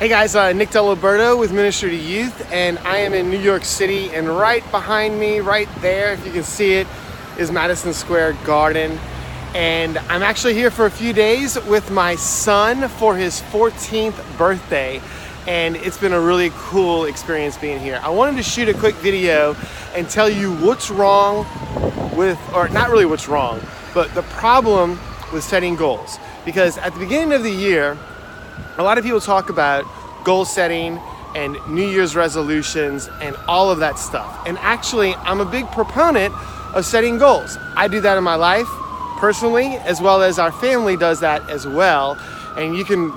Hey guys, Nick Deliberto with Ministry to Youth, and I am in New York City, and right behind me, right there, if you can see it, is Madison Square Garden. And I'm actually here for a few days with my son for his 14th birthday, and it's been a really cool experience being here. I wanted to shoot a quick video and tell you what's wrong with, or not really what's wrong, but the problem with setting goals. Because at the beginning of the year, a lot of people talk about goal setting and New Year's resolutions and all of that stuff. And actually, I'm a big proponent of setting goals. I do that in my life personally, as well as our family does that as well. And you can,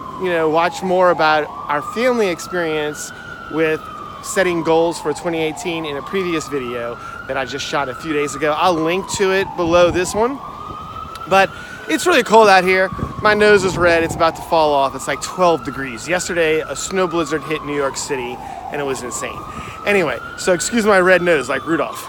watch more about our family experience with setting goals for 2018 in a previous video that I just shot a few days ago. I'll link to it below this one. But it's really cold out here. My nose is red. It's about to fall off. It's like 12 degrees. Yesterday, a snow blizzard hit New York City, and it was insane. Anyway, so excuse my red nose, like Rudolph.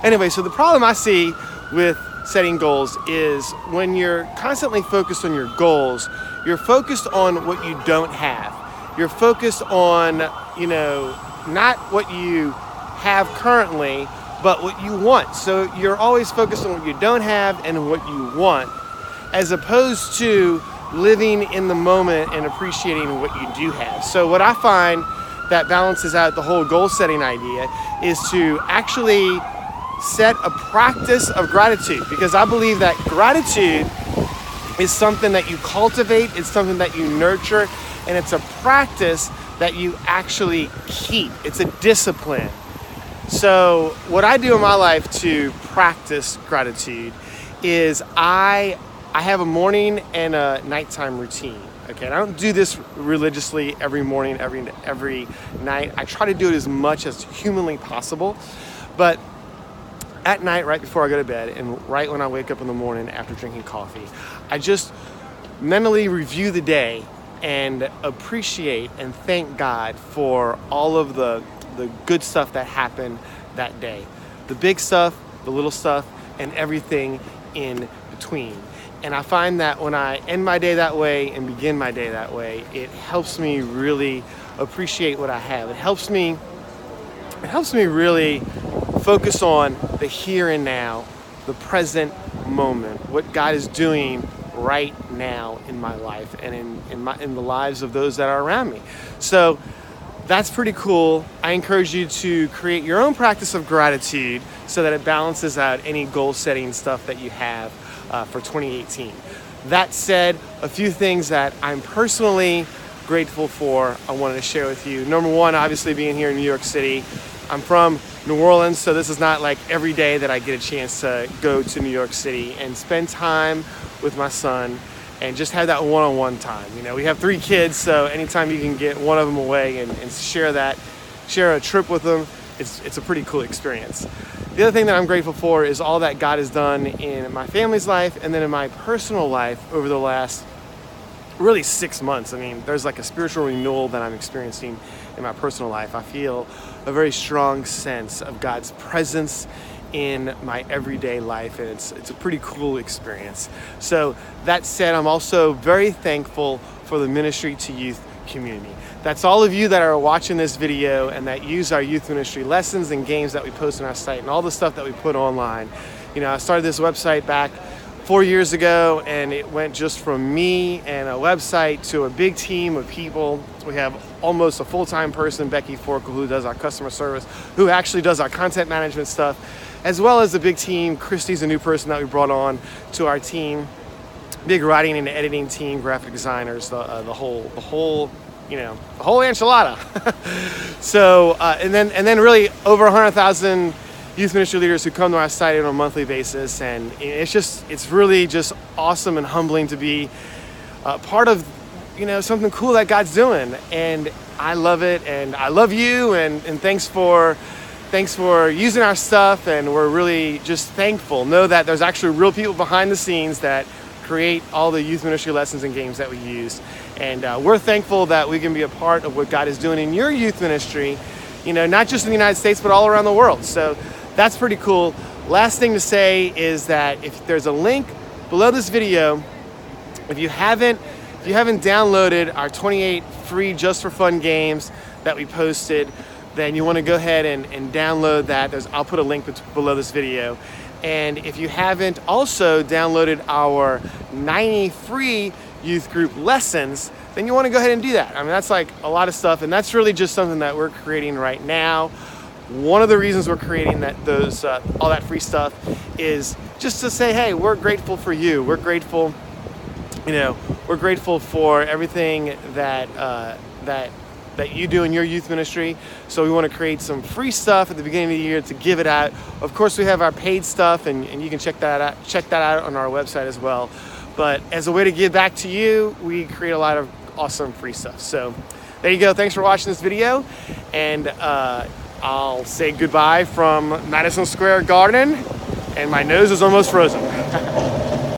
Anyway, so the problem I see with setting goals is when you're constantly focused on your goals, you're focused on what you don't have. You're focused on, not what you have currently, but what you want. So you're always focused on what you don't have and what you want, as opposed to living in the moment and appreciating what you do have. So what I find that balances out the whole goal setting idea is to actually set a practice of gratitude, because I believe that gratitude is something that you cultivate, it's something that you nurture, and it's a practice that you actually keep. It's a discipline. So what I do in my life to practice gratitude is I have a morning and a nighttime routine. Okay, and I don't do this religiously every morning, every night. I try to do it as much as humanly possible. But at night, right before I go to bed, and right when I wake up in the morning after drinking coffee, I just mentally review the day and appreciate and thank God for all of the good stuff that happened that day. The big stuff, the little stuff, and everything in between. And I find that when I end my day that way and begin my day that way, it helps me really appreciate what I have. It helps me really focus on the here and now, the present moment, what God is doing right now in my life and in the lives of those that are around me. So that's pretty cool. I encourage you to create your own practice of gratitude so that it balances out any goal setting stuff that you have for 2018. That said, a few things that I'm personally grateful for I wanted to share with you. Number one, obviously being here in New York City. I'm from New Orleans, so this is not like every day that I get a chance to go to New York City and spend time with my son and just have that one-on-one time. We have 3 kids, so anytime you can get one of them away and share a trip with them, it's a pretty cool experience. The other thing that I'm grateful for is all that God has done in my family's life and then in my personal life over the last really 6 months. I mean, there's like a spiritual renewal that I'm experiencing in my personal life. I feel a very strong sense of God's presence in my everyday life, and it's a pretty cool experience. So that said, I'm also very thankful for the Ministry to Youth community. That's all of you that are watching this video and that use our youth ministry lessons and games that we post on our site and all the stuff that we put online. I started this website back 4 years ago, and it went just from me and a website to a big team of people. We have almost a full-time person, Becky Forkel, who does our customer service, who actually does our content management stuff, as well as the big team. Christy's a new person that we brought on to our team. Big writing and editing team, graphic designers, the whole enchilada. So, and then really over 100,000 youth ministry leaders who come to our site on a monthly basis, and it's really just awesome and humbling to be part of something cool that God's doing, and I love it, and I love you, and thanks for using our stuff, and we're really just thankful. Know that there's actually real people behind the scenes that create all the youth ministry lessons and games that we use, and we're thankful that we can be a part of what God is doing in your youth ministry, not just in the United States but all around the world. So that's pretty cool. Last thing to say is that if there's a link below this video, if you haven't downloaded our 28 free just for fun games that we posted, then you want to go ahead and download that. I'll put a link below this video. And if you haven't also downloaded our 90 free youth group lessons, then you want to go ahead and do that. I mean, that's like a lot of stuff, and that's really just something that we're creating right now. One of the reasons we're creating all that free stuff is just to say, hey, we're grateful for you. We're grateful, we're grateful for everything that you do in your youth ministry. So we want to create some free stuff at the beginning of the year to give it out. Of course, we have our paid stuff, and you can check that out on our website as well. But as a way to give back to you, we create a lot of awesome free stuff. So there you go. Thanks for watching this video, and I'll say goodbye from Madison Square Garden, and my nose is almost frozen.